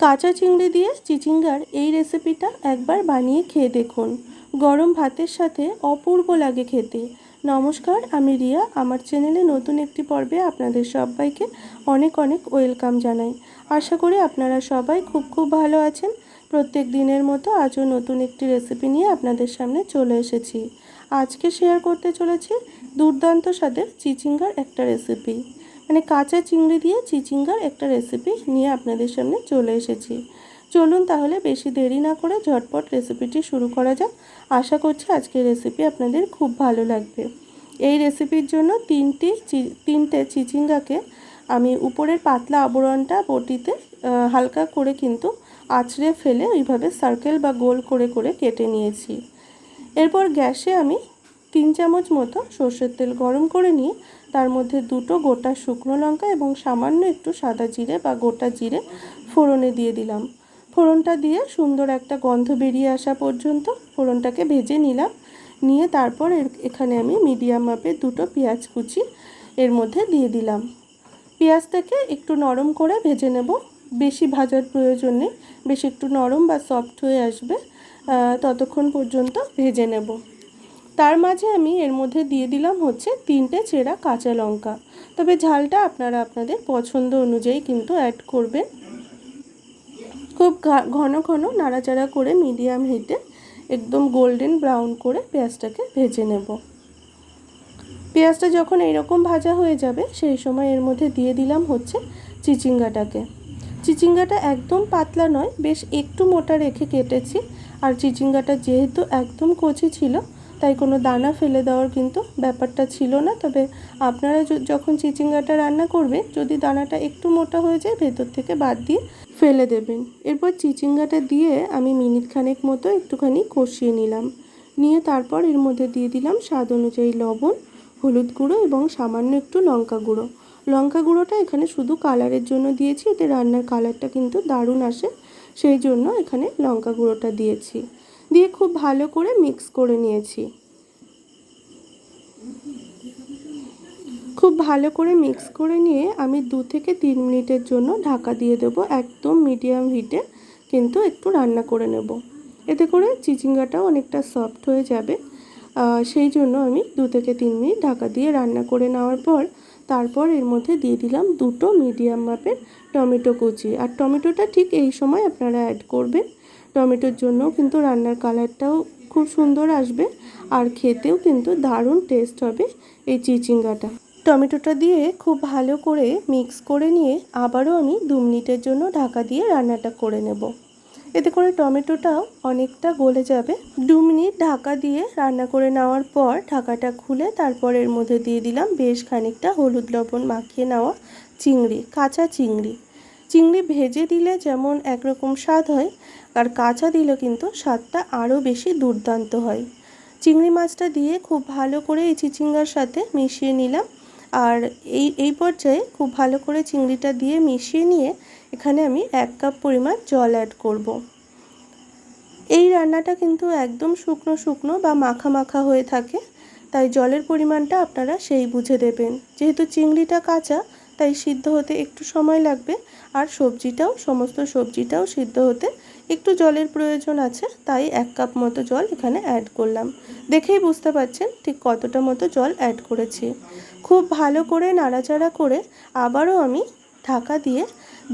কাঁচা চিংড়ি দিয়ে চিচিঙ্গার এই রেসিপিটা একবার বানিয়ে খেয়ে দেখুন। গরম ভাতের সাথে অপূর্ব লাগে খেতে। নমস্কার, আমি রিয়া। আমার চ্যানেলে নতুন একটি পর্বে আপনাদের সবাইকে অনেক অনেক ওয়েলকাম জানাই। আশা করি আপনারা সবাই খুব ভালো আছেন। প্রত্যেক দিনের মতো আজও নতুন একটি রেসিপি নিয়ে আপনাদের সামনে চলে এসেছি। আজকে শেয়ার করতে চলেছি দুর্দান্ত স্বাদের চিচিঙ্গার একটা রেসিপি, মানে কাঁচা চিংড়ি দিয়ে চিচিঙ্গার একটা রেসিপি নিয়ে আপনাদের সামনে চলে এসেছি। চলুন তাহলে বেশি দেরি না করে ঝটপট রেসিপিটি শুরু করা যাক। আশা করছি আজকের রেসিপি আপনাদের খুব ভালো লাগবে। এই রেসিপির জন্য তিনটে চিচিঙ্গাকে আমি উপরের পাতলা আবরণটা বটিতে হালকা করে কিন্তু আঁচড়ে ফেলে ওইভাবে সার্কেল বা গোল করে করে কেটে নিয়েছি। এরপর গ্যাসে আমি 3 চামচ মতো সর্ষের তেল গরম করে নিয়ে তার মধ্যে দুটো গোটা শুকনো লঙ্কা এবং সামান্য একটু সাদা জিরে বা গোটা জিরে ফোড়নে দিয়ে দিলাম। ফোড়নটা দিয়ে সুন্দর একটা গন্ধ বেরিয়ে আসা পর্যন্ত ফোড়নটাকে ভেজে নিলাম। নিয়ে তারপর এখানে আমি মিডিয়াম মাপের দুটো পেঁয়াজ কুচি এর মধ্যে দিয়ে দিলাম। পেঁয়াজটাকে একটু নরম করে ভেজে নেব, বেশি ভাজার প্রয়োজন নেই। বেশ একটু নরম বা সফট হয়ে আসবে ততক্ষণ পর্যন্ত ভেজে নেব। তার মাঝে আমি এর মধ্যে দিয়ে দিলাম হচ্ছে 3টে চেরা কাঁচা লঙ্কা। তবে ঝালটা আপনারা আপনাদের পছন্দ অনুযায়ী কিন্তু অ্যাড করবেন। খুব ঘন ঘন নাড়াচাড়া করে মিডিয়াম হিটে একদম গোল্ডেন ব্রাউন করে পেঁয়াজটাকে ভেজে নেব। পেঁয়াজটা যখন এইরকম ভাজা হয়ে যাবে সেই সময় এর মধ্যে দিয়ে দিলাম হচ্ছে চিচিঙ্গাটাকে। চিচিঙ্গাটা একদম পাতলা নয়, বেশ একটু মোটা রেখে কেটেছি। আর চিচিঙ্গাটা যেহেতু একদম কচি ছিল তাই কোনো দানা ফেলে দেওয়ার কিন্তু ব্যাপারটা ছিল না। তবে আপনারা যখন চিচিঙ্গাটা রান্না করবেন যদি দানাটা একটু মোটা হয়ে যায় ভেতর থেকে বাদ দিয়ে ফেলে দেবেন। এরপর চিচিঙ্গাটা দিয়ে আমি মিনিট খানেক মতো একটুখানি কষিয়ে নিলাম। নিয়ে তারপর এর মধ্যে দিয়ে দিলাম স্বাদ অনুযায়ী লবণ, হলুদ গুঁড়ো এবং সামান্য একটু লঙ্কা গুঁড়ো। লঙ্কা গুঁড়োটা এখানে শুধু কালারের জন্য দিয়েছি, এতে রান্নার কালারটা কিন্তু দারুণ আসে, সেই জন্য এখানে লঙ্কা গুঁড়োটা দিয়েছি। দিয়ে খুব ভালো করে মিক্স করে নিয়েছি। খুব ভালো করে মিক্স করে নিয়ে আমি 2 থেকে 3 মিনিটের জন্য ঢাকা দিয়ে দেবো। একদম মিডিয়াম হিটে কিন্তু একটু রান্না করে নেব, এতে করে চিচিঙ্গাটাও অনেকটা সফট হয়ে যাবে। সেই জন্য আমি 2 থেকে 3 মিনিট ঢাকা দিয়ে রান্না করে নেওয়ার পর তারপর এর মধ্যে দিয়ে দিলাম দুটো মিডিয়াম মাপের টমেটো কুচি। আর টমেটোটা ঠিক এই সময় আপনারা অ্যাড করবেন। টমেটোর জন্য কিন্তু রান্নার কালারটাও খুব সুন্দর আসবে আর খেতেও কিন্তু দারুণ টেস্ট হবে এই চিচিঙ্গাটা। টমেটোটা দিয়ে খুব ভালো করে মিক্স করে নিয়ে আবারও আমি 2 মিনিটের জন্য ঢাকা দিয়ে রান্নাটা করে নেব, এতে করে টমেটোটাও অনেকটা গলে যাবে। 2 মিনিট ঢাকা দিয়ে রান্না করে নেওয়ার পর ঢাকাটা খুলে তারপর এর মধ্যে দিয়ে দিলাম বেশ খানিকটা হলুদ লবণ মাখিয়ে নেওয়া চিংড়ি, কাঁচা চিংড়ি। চিংড়ি ভেজে দিলে যেমন একরকম স্বাদ হয়, আর কাঁচা দিলে কিন্তু স্বাদটা আরও বেশি দুর্দান্ত হয়। চিংড়ি মাছটা দিয়ে খুব ভালো করে এই চিচিঙ্গার সাথে মিশিয়ে নিলাম। আর এই পর্যায়ে খুব ভালো করে চিংড়িটা দিয়ে মিশিয়ে নিয়ে এখানে আমি 1 কাপ পরিমাণ জল অ্যাড করব। এই রান্নাটা কিন্তু একদম শুকনো শুকনো বা মাখা মাখা হয়ে থাকে, তাই জলের পরিমাণটা আপনারা সেই বুঝে দেবেন। যেহেতু চিংড়িটা কাঁচা তাই সিদ্ধ হতে একটু সময় লাগবে, আর সমস্ত সবজিটাও সিদ্ধ হতে একটু জলের প্রয়োজন আছে, তাই 1 কাপ মতো জল এখানে অ্যাড করলাম। দেখেই বুঝতে পারছেন ঠিক কতটা মতো জল অ্যাড করেছি। খুব ভালো করে নাড়াচাড়া করে আবারও আমি ঢাকা দিয়ে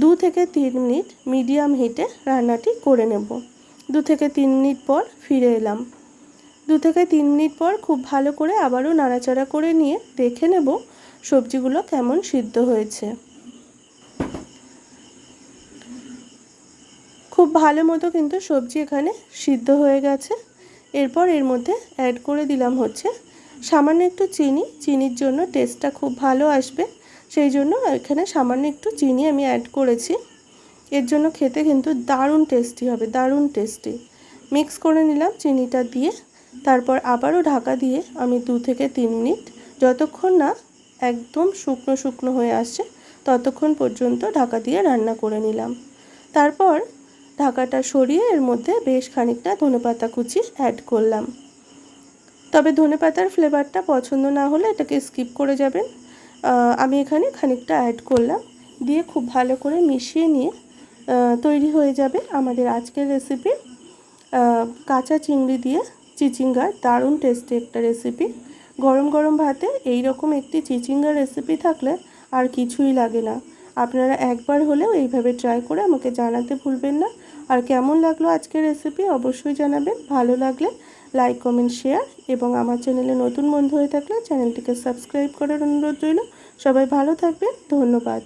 2 থেকে 3 মিনিট মিডিয়াম হিটে রান্নাটি করে নেব। 2 থেকে 3 মিনিট পর ফিরে এলাম। 2 থেকে 3 মিনিট পর খুব ভালো করে আবারও নাড়াচাড়া করে নিয়ে দেখে নেব সবজিগুলো কেমন সিদ্ধ হয়েছে। খুব ভালো মতো কিন্তু সবজি এখানে সিদ্ধ হয়ে গেছে। এরপর এর মধ্যে অ্যাড করে দিলাম হচ্ছে সামান্য একটু চিনি। চিনির জন্য টেস্টটা খুব ভালো আসবে, সেই জন্য এখানে সামান্য একটু চিনি আমি অ্যাড করেছি। এর জন্য খেতে কিন্তু দারুণ টেস্টি হবে, দারুণ টেস্টি। মিক্স করে নিলাম চিনিটা দিয়ে, তারপর আবারও ঢাকা দিয়ে আমি 2 থেকে 3 মিনিট, যতক্ষণ না একদম শুকনো শুকনো হয়ে আসছে ততক্ষণ পর্যন্ত ঢাকা দিয়ে রান্না করে নিলাম। তারপর ঢাকাটা সরিয়ে এর মধ্যে বেশ খানিকটা ধনেপাতা কুচি অ্যাড করলাম। তবে ধনেপাতার ফ্লেভারটা পছন্দ না হলে এটাকে স্কিপ করে যাবেন। আমি এখানে খানিকটা অ্যাড করলাম, দিয়ে খুব ভালো করে মিশিয়ে নিয়ে তৈরি হয়ে যাবে আমাদের আজকের রেসিপি কাঁচা চিংড়ি দিয়ে চিচিঙ্গার। দারুণ টেস্টি একটা রেসিপি। গরম গরম ভাতে এই রকম একটি চিচিঙ্গার রেসিপি থাকলে আর কিছুই লাগে না। আপনারা একবার হলেও এইভাবে ট্রাই করে আমাকে জানাতে ভুলবেন না। আর কেমন লাগলো আজকের রেসিপি অবশ্যই জানাবেন। ভালো লাগলে লাইক কমেন্ট শেয়ার, এবং আমার চ্যানেলে নতুন বন্ধু হয়ে থাকলে চ্যানেলটিকে সাবস্ক্রাইব করার অনুরোধ রইল। সবাই ভালো থাকবেন, ধন্যবাদ।